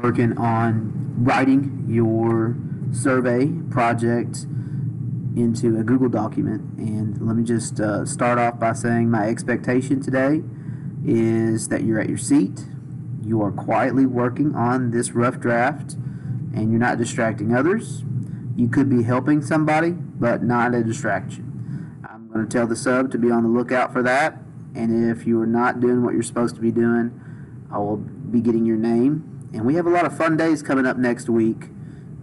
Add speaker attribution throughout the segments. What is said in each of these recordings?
Speaker 1: working on writing your survey project into a Google document. And let me just start off by saying my expectation today is that you're at your seat, you are quietly working on this rough draft, and you're not distracting others. You could be helping somebody, but not a distraction. I'm going to tell the sub to be on the lookout for that, and if you are not doing what you're supposed to be doing, I will be getting your name. And we have a lot of fun days coming up next week,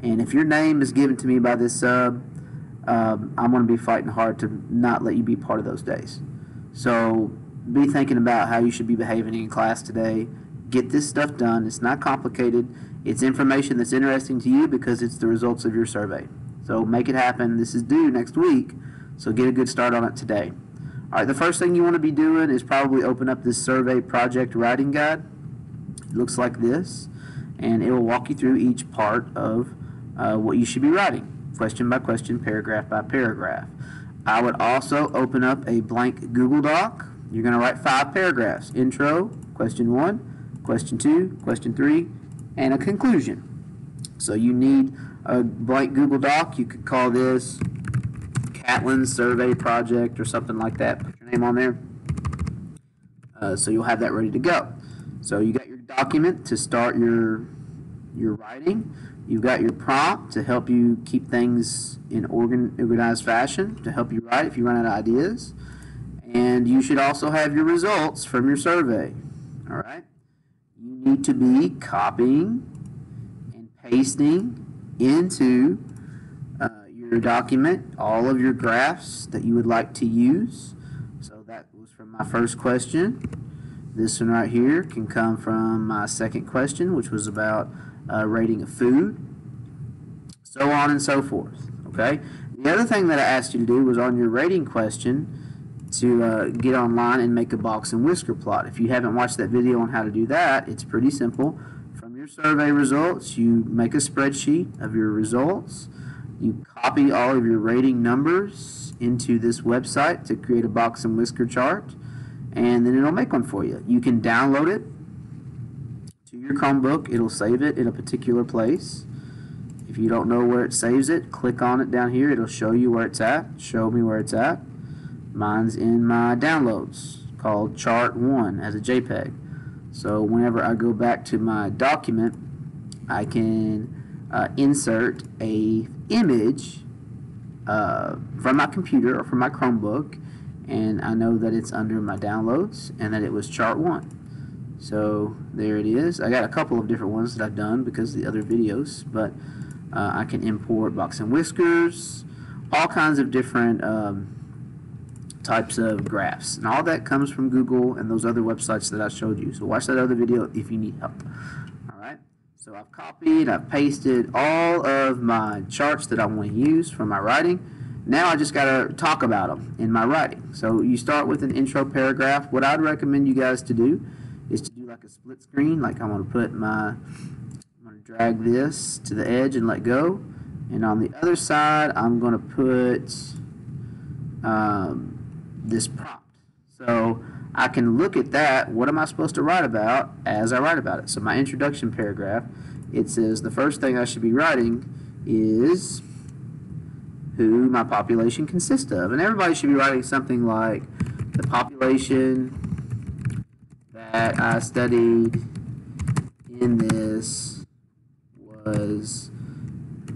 Speaker 1: and if your name is given to me by this sub, I'm going to be fighting hard to not let you be part of those days. So be thinking about how you should be behaving in class today. Get this stuff done. It's not complicated. It's information that's interesting to you because it's the results of your survey. So make it happen. This is due next week, so get a good start on it today. All right, the first thing you want to be doing is probably open up this survey project writing guide. It looks like this, and it will walk you through each part of what you should be writing, question by question, paragraph by paragraph. I would also open up a blank Google Doc. You're going to write 5 paragraphs: intro, question 1, question 2, question 3, and a conclusion. So you need a blank Google Doc. You could call this Catlin's Survey Project or something like that. Put your name on there. So you'll have that ready to go. So you got your document to start your writing. You've got your prompt to help you keep things in organized fashion, to help you write if you run out of ideas. And you should also have your results from your survey. All right? You need to be copying and pasting into your document all of your graphs that you would like to use. So that was from my first question. This one right here can come from my second question, which was about rating of food, so on and so forth. Okay. The other thing that I asked you to do was on your rating question to get online and make a box and whisker plot. If you haven't watched that video on how to do that, it's pretty simple. From your survey results, you make a spreadsheet of your results. You copy all of your rating numbers into this website to create a box and whisker chart, and then it'll make one for you. You can download it to your Chromebook. It'll save it in a particular place. If you don't know where it saves it, click on it down here. It'll show you where it's at. Show me where it's at. Mine's in my downloads called Chart 1 as a JPEG. So whenever I go back to my document, I can insert a image from my computer or from my Chromebook, and I know that it's under my downloads and that it was Chart 1. So there it is. I got a couple of different ones that I've done because of the other videos, but I can import box and whiskers, all kinds of different types of graphs, and all that comes from Google and those other websites that I showed you. So watch that other video if you need help. All right. So I've copied, I've pasted all of my charts that I want to use for my writing. Now I just got to talk about them in my writing. So you start with an intro paragraph. What I'd recommend you guys to do is to do like a split screen. Like I'm going to drag this to the edge and let go. And on the other side, I'm going to put this prompt. So I can look at that. What am I supposed to write about as I write about it? So my introduction paragraph, it says the first thing I should be writing is who my population consists of. And everybody should be writing something like the population that I studied in this was the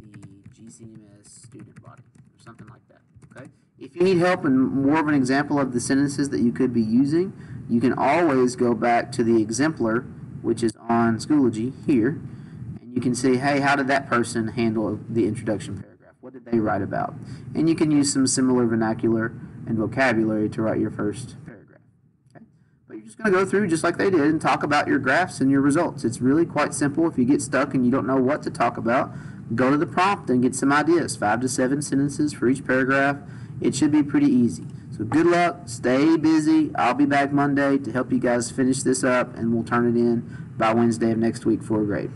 Speaker 1: GCMS student body, or something like that. Okay? If you need help and more of an example of the sentences that you could be using, you can always go back to the exemplar, which is on Schoology here, and you can see, hey, how did that person handle the introduction paragraph? What did they write about? And you can use some similar vernacular and vocabulary to write your first paragraph. Okay? But you're just going to go through just like they did and talk about your graphs and your results. It's really quite simple. If you get stuck and you don't know what to talk about, go to the prompt and get some ideas. 5 to 7 sentences for each paragraph. It should be pretty easy. So good luck. Stay busy. I'll be back Monday to help you guys finish this up, and we'll turn it in by Wednesday of next week for a grade.